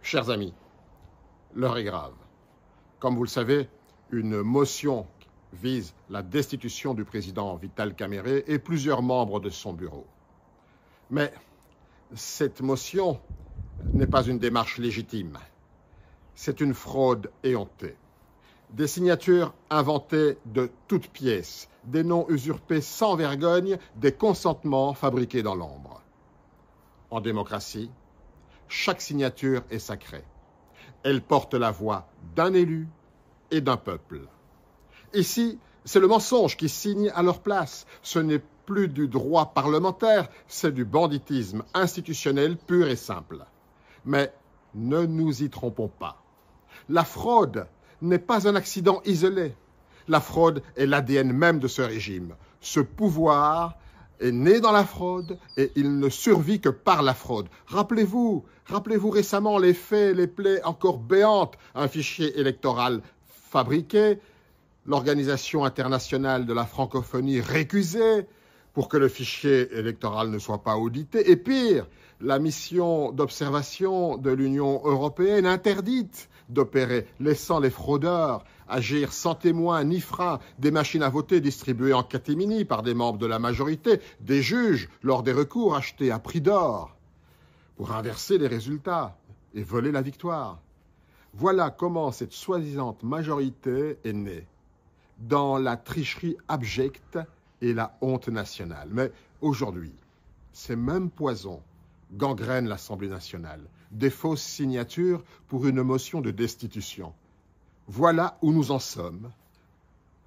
Chers amis, l'heure est grave. Comme vous le savez, une motion vise la destitution du président Vital Kamerhe et plusieurs membres de son bureau. Mais cette motion n'est pas une démarche légitime. C'est une fraude éhontée. Des signatures inventées de toutes pièces, des noms usurpés sans vergogne, des consentements fabriqués dans l'ombre. En démocratie, chaque signature est sacrée. Elle porte la voix d'un élu et d'un peuple. Ici, c'est le mensonge qui signe à leur place. Ce n'est plus du droit parlementaire, c'est du banditisme institutionnel pur et simple. Mais ne nous y trompons pas. La fraude n'est pas un accident isolé. La fraude est l'ADN même de ce régime. Ce pouvoir est né dans la fraude et il ne survit que par la fraude. Rappelez-vous récemment les faits, les plaies encore béantes, un fichier électoral fabriqué, l'Organisation internationale de la francophonie récusée pour que le fichier électoral ne soit pas audité, et pire, la mission d'observation de l'Union européenne interdite d'opérer, laissant les fraudeurs agir sans témoin ni frein, des machines à voter distribuées en catimini par des membres de la majorité, des juges lors des recours achetés à prix d'or pour inverser les résultats et voler la victoire. Voilà comment cette soi-disant majorité est née, dans la tricherie abjecte et la honte nationale. Mais aujourd'hui, ces mêmes poisons gangrènent l'Assemblée nationale, des fausses signatures pour une motion de destitution. Voilà où nous en sommes,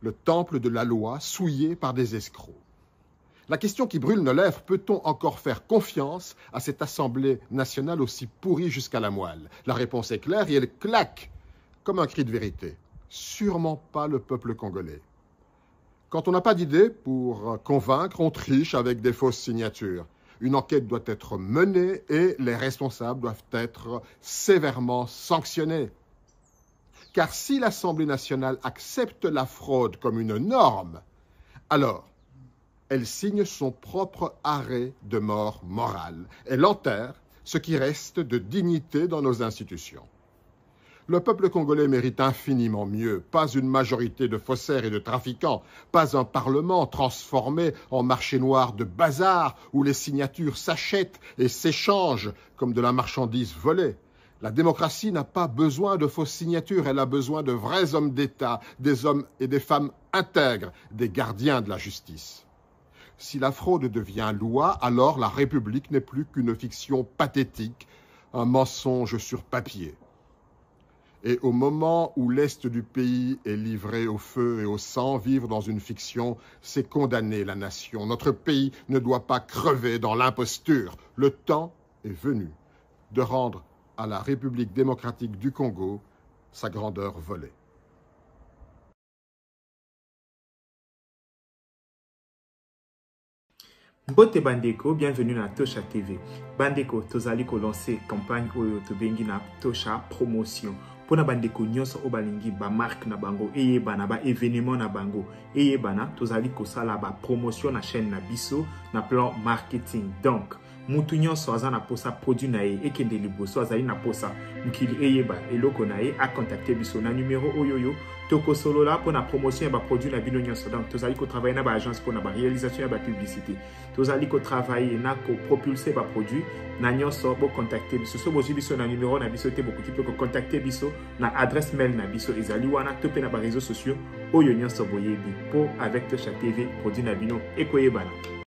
le temple de la loi souillé par des escrocs. La question qui brûle nos lèvres, peut-on encore faire confiance à cette Assemblée nationale aussi pourrie jusqu'à la moelle? La réponse est claire et elle claque comme un cri de vérité. Sûrement pas le peuple congolais. Quand on n'a pas d'idée pour convaincre, on triche avec des fausses signatures. Une enquête doit être menée et les responsables doivent être sévèrement sanctionnés. Car si l'Assemblée nationale accepte la fraude comme une norme, alors elle signe son propre arrêt de mort morale. Elle enterre ce qui reste de dignité dans nos institutions. Le peuple congolais mérite infiniment mieux, pas une majorité de faussaires et de trafiquants, pas un parlement transformé en marché noir de bazar où les signatures s'achètent et s'échangent comme de la marchandise volée. La démocratie n'a pas besoin de fausses signatures, elle a besoin de vrais hommes d'État, des hommes et des femmes intègres, des gardiens de la justice. Si la fraude devient loi, alors la République n'est plus qu'une fiction pathétique, un mensonge sur papier. Et au moment où l'Est du pays est livré au feu et au sang, vivre dans une fiction, c'est condamner la nation. Notre pays ne doit pas crever dans l'imposture. Le temps est venu de rendre à la République démocratique du Congo sa grandeur volée. Bote Bandeko, bienvenue dans Tosha TV. Bandeko, tozali ko lancer campagne oyo tobengi na Tosha promotion. Pona bandeko nyonso o balingi ba marque na bango eyeba na ba événement na bango eyeba na tozali ko sala ba promotion na chaîne na biso na plan marketing. Donc mutu nyonso aza na posa produit na ye ekende liboso azali na posa mukili eyeba eloko na ye a contacter biso na numéro oyoyo toko solo là pour la promotion ba produit na bino nyonso. Donc tozali ko travailler na ba agence pour na ba réalisation ya ba publicité. Tozali ko travailler na ko propulser ba produit na nyonso bo contacter biso so bozi biso na numéro na biso te beaucoup ko contacter biso na adresse mail na biso ezali wana topé na ba réseaux sociaux oyo nyonso boyebi po avec Tosha TV produit na bino ekoyebana.